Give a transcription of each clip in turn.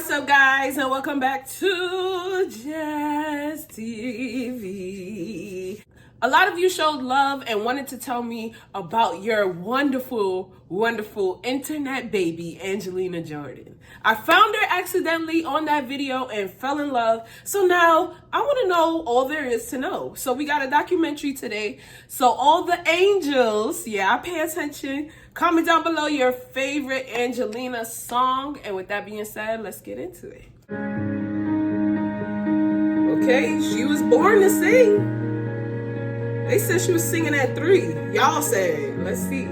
What's up, guys, and welcome back to JazzTv. A lot of you showed love and wanted to tell me about your wonderful, wonderful internet baby, Angelina Jordan. I found her accidentally on that video and fell in love. So now I want to know all there is to know. So we got a documentary today. So all the angels, I pay attention. Comment down below your favorite Angelina song. And with that being said, let's get into it. Okay, she was born to sing. They said she was singing at 3. Y'all said, let's see.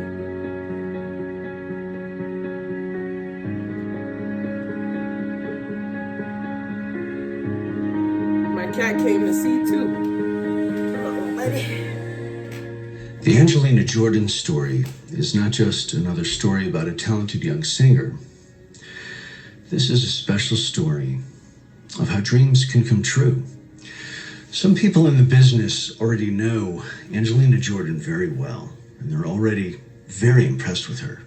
My cat came to see too. Oh, buddy. The Angelina Jordan story is not just another story about a talented young singer. This is a special story of how dreams can come true. Some people in the business already know Angelina Jordan very well, and they're already very impressed with her.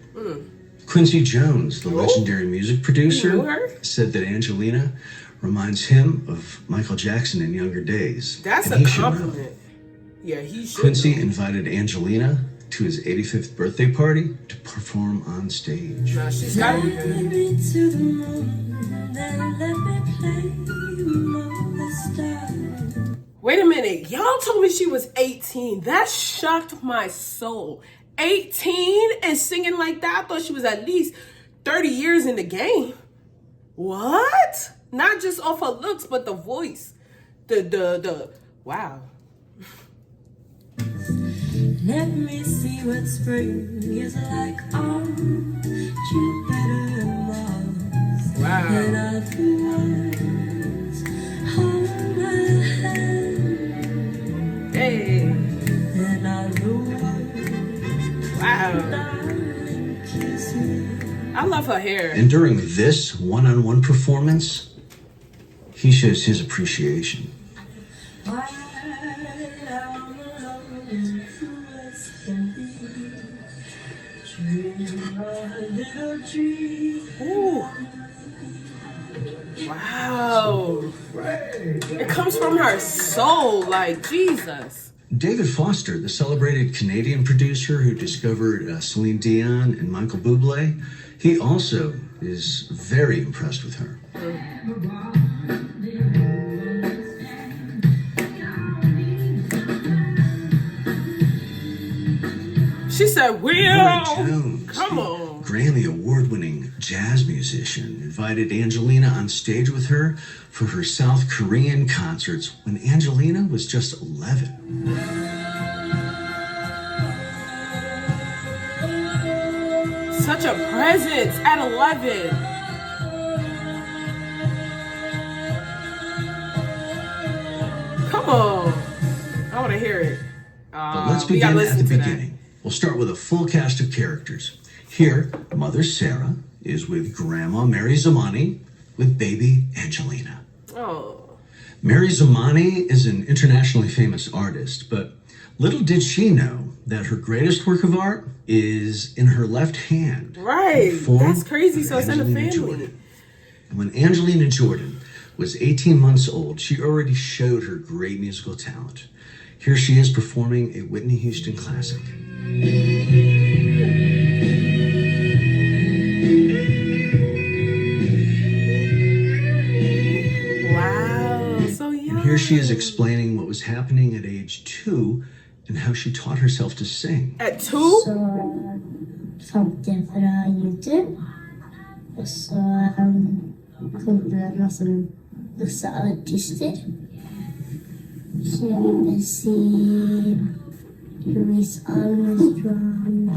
Quincy Jones, the legendary music producer, said that Angelina reminds him of Michael Jackson in younger days. That's a compliment. Yeah, he should. Quincy invited Angelina to his 85th birthday party to perform on stage. Nah, she's gotta be good. Wait a minute, y'all told me she was 18. That shocked my soul. 18 and singing like that? I thought she was at least 30 years in the game. What? Not just off her looks, but the voice. Wow. Let me see what spring is like on Jupiter and Mars. Wow. And other words, hold my hand. Hey. And other words, Wow. darling, kiss me. I love her hair. And during this one-on-one performance, he shows his appreciation. While I'm alone in us can be, dream a little dream. Ooh. Wow. It comes from her soul, like Jesus. David Foster, the celebrated Canadian producer who discovered Celine Dion and Michael Bublé, he also is very impressed with her. She said, Roy Will, Jones, come on. Grammy award-winning jazz musician, invited Angelina on stage with her for her South Korean concerts when Angelina was just 11. Such a presence at 11. Come on. I want to hear it. But let's begin at the beginning. We'll start with a full cast of characters. Here, Mother Sarah is with Grandma Mary Zamani with baby Angelina. Oh. Mary Zamani is an internationally famous artist, but little did she know that her greatest work of art is in her left hand. Right. That's crazy. So it's in the family. Jordan. And when Angelina Jordan was 18 months old, she already showed her great musical talent. Here she is performing a Whitney Houston classic. Wow, so young. And here she is explaining what was happening at age 2 and how she taught herself to sing. At 2? Så fant jeg fra YouTube, og så kom det masse artister. Så jeg vil si Louis Armstrong.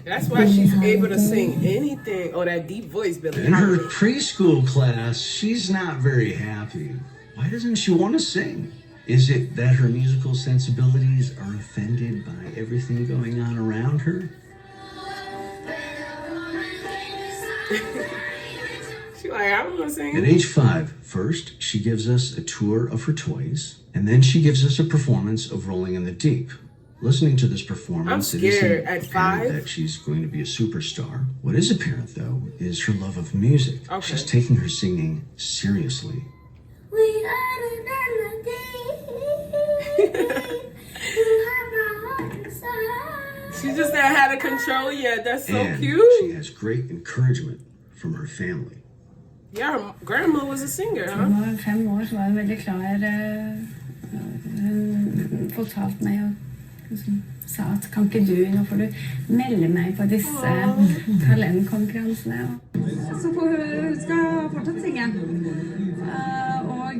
That's why she's able to sing anything. Oh, that deep voice, Billie. In her preschool class, she's not very happy. Why doesn't she want to sing? Is it that her musical sensibilities are offended by everything going on around her? She's like, I don't want to sing. At age 5, first, she gives us a tour of her toys, and then she gives us a performance of Rolling in the Deep. Listening to this performance, I'm it isn't scared at apparent 5. that she's going to be a superstar. What is apparent, though, is her love of music. Okay. She's taking her singing seriously. We are the melody. You have my heart inside. She just ain't had to control yet. That's so And cute. she has great encouragement from her family. Yeah, her grandma was a singer, Hun huh? var 5 år, så var hun veldig klar. Hun fortalte meg og liksom sa at kan ikke du, nå får du melde meg på disse talentkonkurransene. Så hun skal fortsatt synge. Og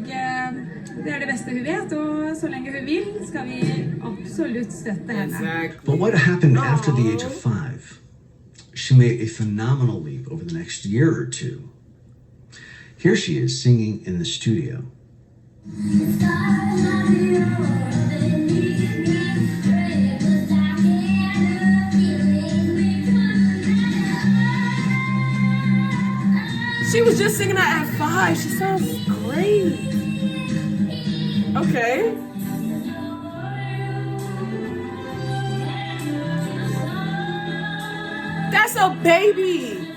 det det beste hun vet, og så lenge hun vil, skal vi absolutt støtte henne. Exactly. But what happened after the age of 5? She made a phenomenal leap over the next year or two. Here she is singing in the studio. She was just singing that at 5. She sounds great. Okay. That's a baby.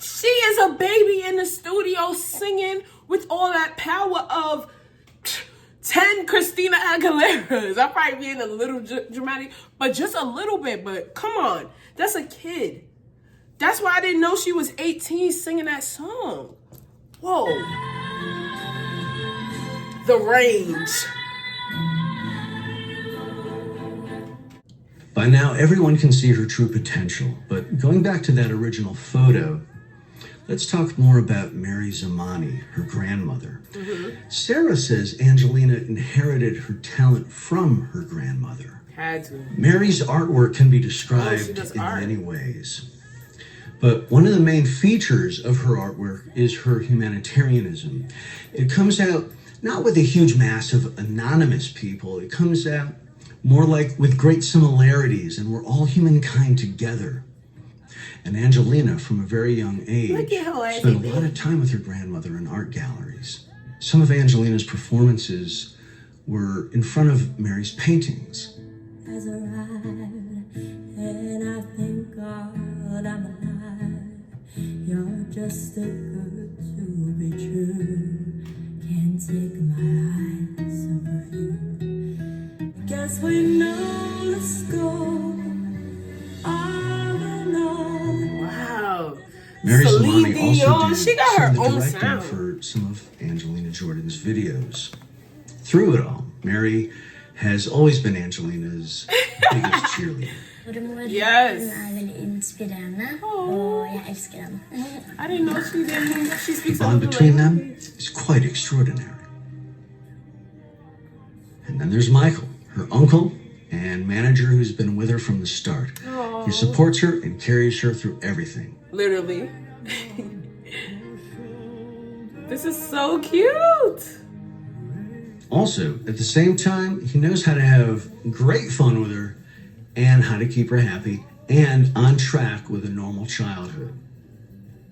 She is a baby in the studio singing with all that power of 10 Christina Aguileras. I'll probably be in a little dramatic, but just a little bit. But come on, that's a kid. That's why I didn't know she was 18 singing that song. Whoa. The range. By now, everyone can see her true potential. But going back to that original photo, let's talk more about Mary Zamani, her grandmother. Sarah says Angelina inherited her talent from her grandmother. Had to. Mary's artwork can be described does in art. many ways. But one of the main features of her artwork is her humanitarianism. It comes out not with a huge mass of anonymous people. It comes out more like with great similarities, and we're all humankind together. And Angelina, from a very young age, Look at how spent a happy. lot of time with her grandmother in art galleries. Some of Angelina's performances were in front of Mary's paintings. Has arrived, and I thank God I'm alive. You're just too good to be true. Can't take my eyes off you. Guess we know the score. Wow. Mary Celine Zamani also Dion, did she got some her of the own directing sound. for some of Angelina Jordan's videos. Through it all, Mary has always been Angelina's biggest cheerleader. Yes. Hun veldig inspirerende, og jeg elsker henne. I didn't know she didn't. She speaks The bond another between them language. is quite extraordinary. And then there's Michael, her uncle and manager who's been with her from the start. He supports her and carries her through everything. Literally. This is so cute. Also, at the same time, he knows how to have great fun with her and how to keep her happy and on track with a normal childhood.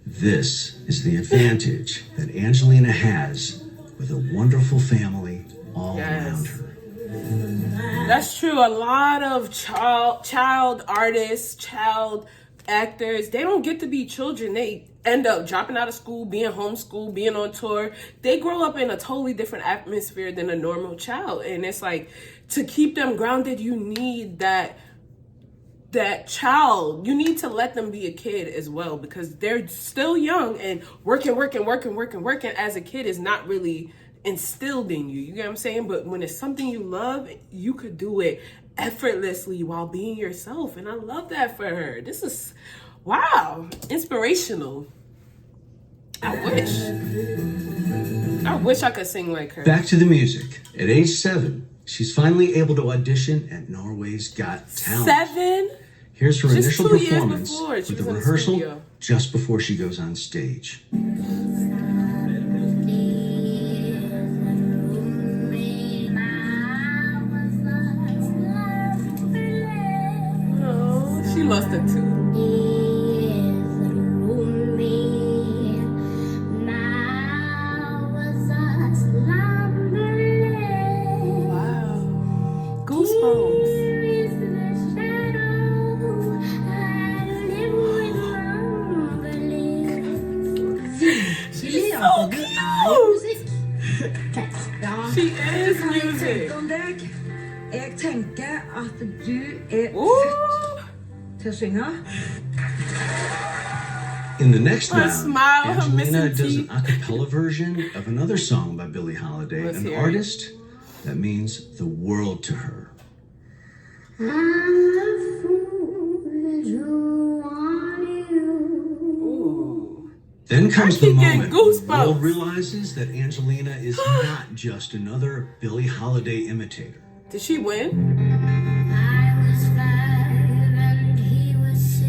This is the advantage that Angelina has with a wonderful family all around her. That's true. A lot of child artists, child actors, they don't get to be children. They end up dropping out of school, being homeschooled, being on tour. They grow up in a totally different atmosphere than a normal child. And it's like, to keep them grounded, you need that child. You need to let them be a kid as well, because they're still young, and working as a kid is not really instilled in you. You get what I'm saying? But when it's something you love, you could do it effortlessly while being yourself. And I love that for her. This is, wow, inspirational. I wish I could sing like her. Back to the music. At age 7, she's finally able to audition at Norway's Got Talent. 7? Here's her Just initial 2 years performance before, she with was a in the rehearsal studio. just before she goes on stage. Oh, she lost it too. She is music. Om deg. Jeg tenker at du er Ooh. født til å synge. In the next Her round, smile, her Angelina missing does an teeth. a cappella version of another song by Billie Holiday, Let's an hear it. artist that means the world to her. Ooh. Then comes I the keep getting moment goosebumps. the world realizes that Angelina is not just another Billie Holiday imitator. Did she win? I was 5 and he was 6.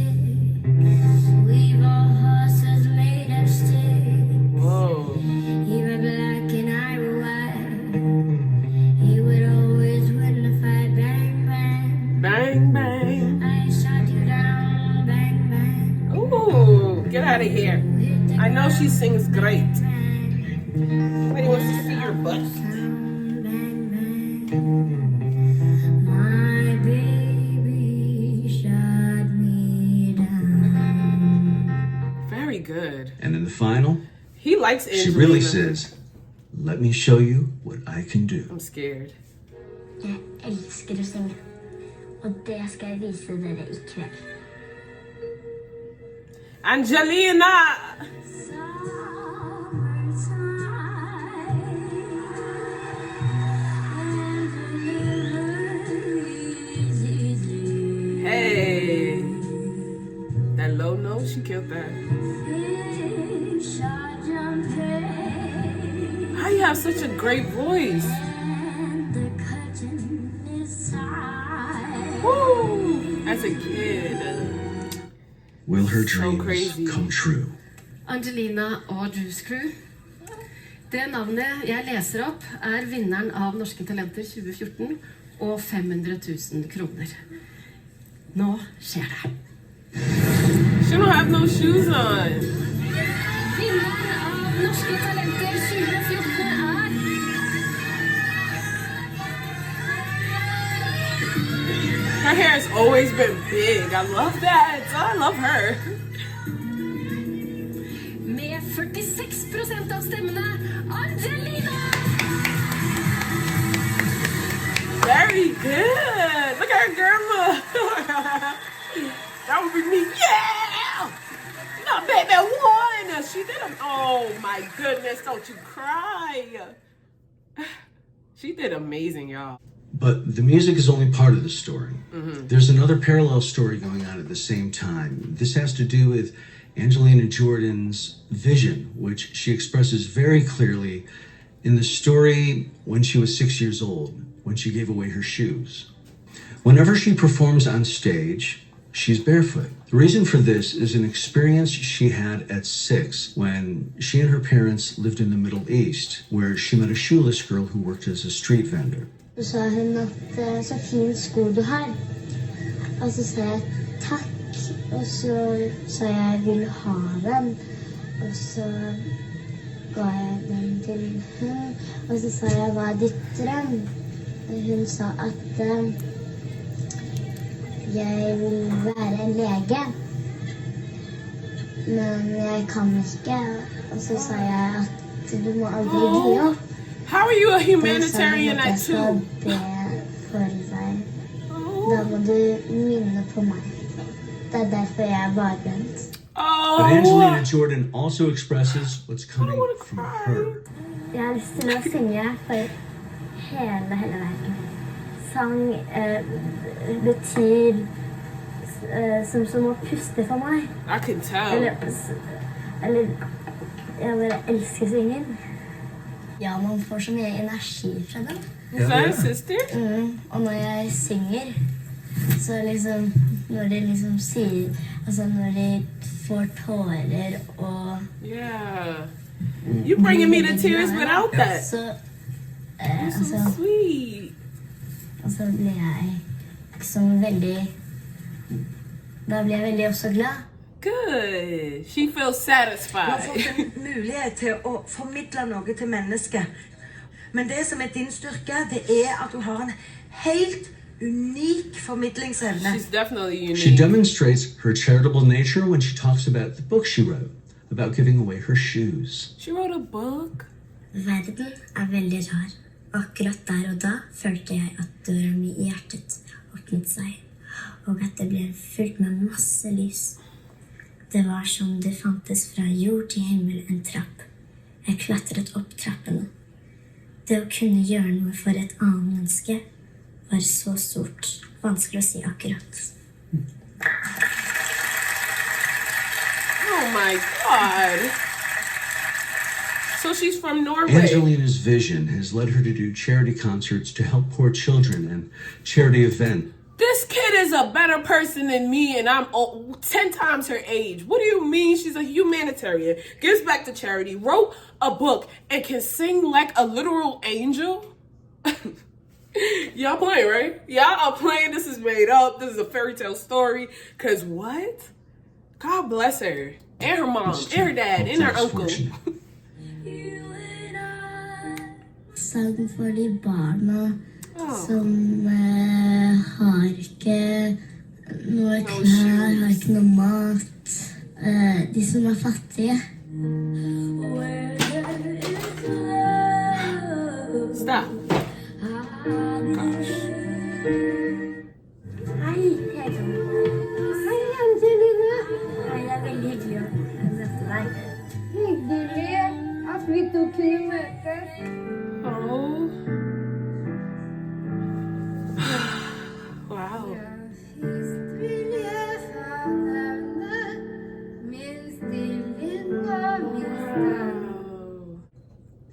We've all horses made of sticks. Whoa. You were black and I were white. He would always win the fight. Bang, bang. Bang, bang. I shot you down. Bang, bang. Ooh, get out of here. Hit the I know she sings great. bang. Nobody wants to see your butt. Bang, bang. My baby shot me down. Very good. And in the final, He likes she Angelina. really says, "Let me show you what I can do." I'm scared. Jeg elsker å synge, og det skal jeg vise dere i kveld. Angelina! Hey. That low note, she killed that. How you have such a great voice? Woo! As a kid. Will her So dreams crazy. come true? Angelina og Juice Crew. Det navnet jeg leser opp er vinneren av Norske Talenter 2014 og 500 000 kroner. Nå skjer det. She don't have no shoes on. Vinneren av Norske Talenter 2014 er Her hair has always been big. I love that. I love her. med 46% av stemmene Angelina! Very good. Look at her grandma. That would be me. Yeah! No, baby, won. She did a... Oh, my goodness. Don't you cry. She did amazing, y'all. But the music is only part of the story. There's another parallel story going on at the same time. This has to do with Angelina Jordan's vision, which she expresses very clearly in the story when she was 6 years old, when she gave away her shoes. Whenever she performs on stage, she's barefoot. The reason for this is an experience she had at 6 when she and her parents lived in the Middle East, where she met a shoeless girl who worked as a street vendor. Så sa hun at så fin sko du har. Og så sa jeg takk, og så sa jeg vil ha den. Og så ga jeg den til hun, og så sa jeg hva er ditt drøm? Og hun sa at jeg vil være en lege, men jeg kan ikke. Og så sa jeg at du må aldri gi opp. How are you a humanitarian at 2? Da må du minne på meg. Det er derfor jeg er barbeint. But Angelina Jordan also expresses what's coming from her. Jeg har lyst til å synge for hele verden. Sang betyr som å puste for meg. I can tell. Eller jeg bare elsker syngen. Ja, man får så mye energi fra den. Is that a sister? Og når jeg synger, så liksom, når de liksom sier, altså når de får tårer og... Yeah. You bringing me to tears without that. Så, You're so sweet. og så blir jeg liksom veldig, da blir jeg veldig også glad. Good. She feels Du har satisfied. fått en mulighet til å formidle noe til mennesket. Men det som er din styrke, det er at du har en helt unik formidlingsevne. She's definitely She unique. demonstrates her charitable nature when she talks about the book she wrote, about giving away her shoes. She wrote a book. Verden er veldig rar. Akkurat der og da følte jeg at døren i hjertet åpnet seg, og at det ble fylt med masse lys. Det var som det fantes fra jord til himmel en trapp. Jeg klatret opp trappene. Det å kunne gjøre noe for et annet menneske var så stort, vanskelig å si akkurat. Oh my God. So she's from Norway. Angelina's vision has led her to do charity concerts to help poor children and charity events. This kid is a better person than me, and I'm 10 times her age. What do you mean? She's a humanitarian, gives back to charity, wrote a book, and can sing like a literal angel? Y'all playing, right? Y'all are playing. This is made up. This is a fairy tale story. Because what? God bless her. And her mom, and her dad, and her uncle. Sang for de barna som har ikke noe klær, har ikke noe mat. De som fattige. Stop. Hei, Hei, Angelina. Det er veldig hyggelig å møte deg. Hyggelig at vi to kunne møtes. Oh. Wow.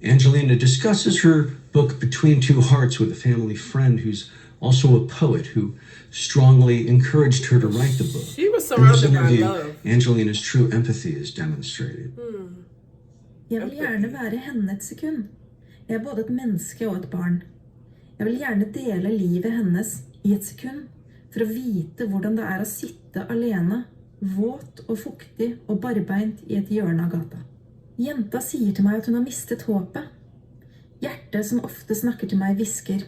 Angelina discusses her book Between Two Hearts with a family friend who's also a poet who strongly encouraged her to write the book. She was In this surrounded by interview, love. Angelina's true empathy is demonstrated. Jeg vil gjerne være henne et sekund. Jeg er både et menneske og et barn. Jeg vil gjerne dele livet hennes i et sekund, for å vite hvordan det er å sitte alene, våt og fuktig og barbeint i et hjørne av gata. Jenta sier til meg at hun har mistet håpet. Hjertet som ofte snakker til meg visker.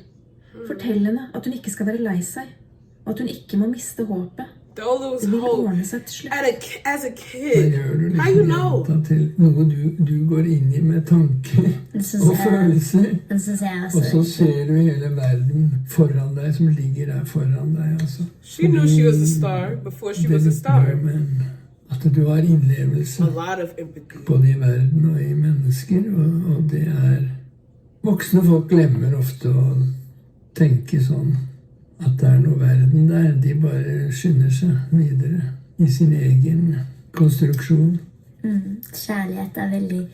Fortell henne at hun ikke skal være lei seg, og at hun ikke må miste håpet. Det vil ordne seg til slutt. As a kid, how you know? Til noe du går inn i med tanker og følelser, og så ser du hele verden foran deg, som ligger der foran deg. Altså. She knew she was a star before she was a star. Men at du har innlevelse både i verden og i mennesker, og det er voksne folk glemmer ofte å tenke sånn. At det er noe verden der, de bare skynder seg videre i sin egen konstruksjon. Kjærlighet er veldig...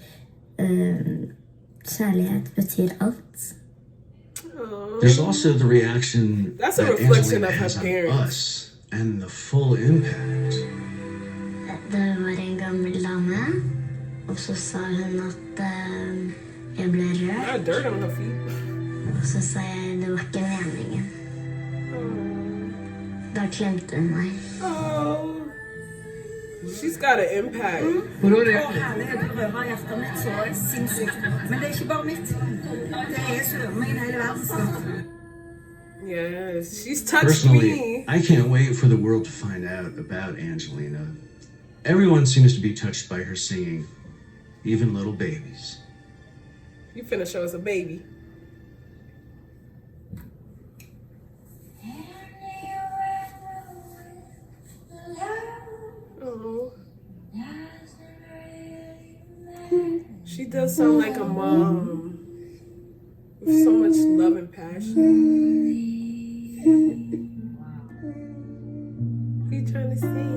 kjærlighet betyr alt. There's also the reaction That's a that reflection Angelina of her has on parents. us and the full impact. Det var en gammel dame, og så sa hun at jeg ble rørt. Not dirt on her feet. Og så sa jeg det var ikke meningen. Da klemte hun meg. Oh, she's got an impact. Herlighet rører hjertet mitt så sinnssykt. Men det er ikke bare mitt. Det er surmingen hele verden. Yes, she's touched Personally, me. I can't wait for the world to find out about Angelina. Everyone seems to be touched by her singing, even little babies. You finna show us a baby. Oh. She does sound like a mom with so much love and passion. What are you trying to sing?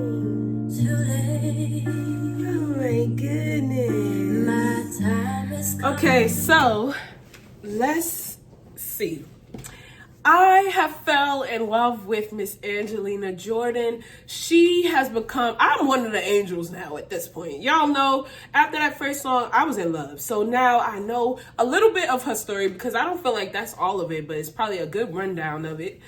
Oh my goodness. Okay, so let's see. I have fell in love with Miss Angelina Jordan. She has become, I'm one of the angels now at this point. Y'all know, after that first song, I was in love. So now I know a little bit of her story because I don't feel like that's all of it, but it's probably a good rundown of it.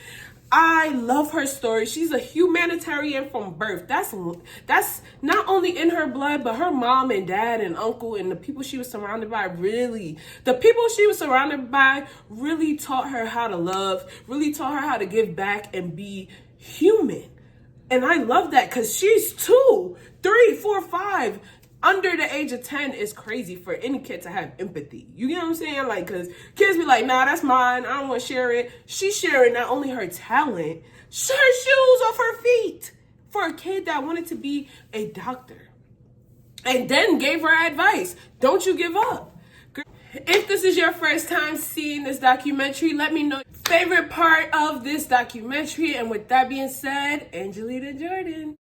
I love her story. She's a humanitarian from birth. That's not only in her blood, but her mom and dad and uncle and the people she was surrounded by really taught her how to love, really taught her how to give back and be human. And I love that because she's 2, 3, 4, 5. under the age of 10 is crazy for any kid to have empathy. You get what I'm saying? Like, because kids be like, nah, that's mine. I don't want to share it. She's sharing not only her talent, her shoes off her feet for a kid that wanted to be a doctor. And then gave her advice. Don't you give up. If this is your first time seeing this documentary, let me know your favorite part of this documentary. And with that being said, Angelina Jordan.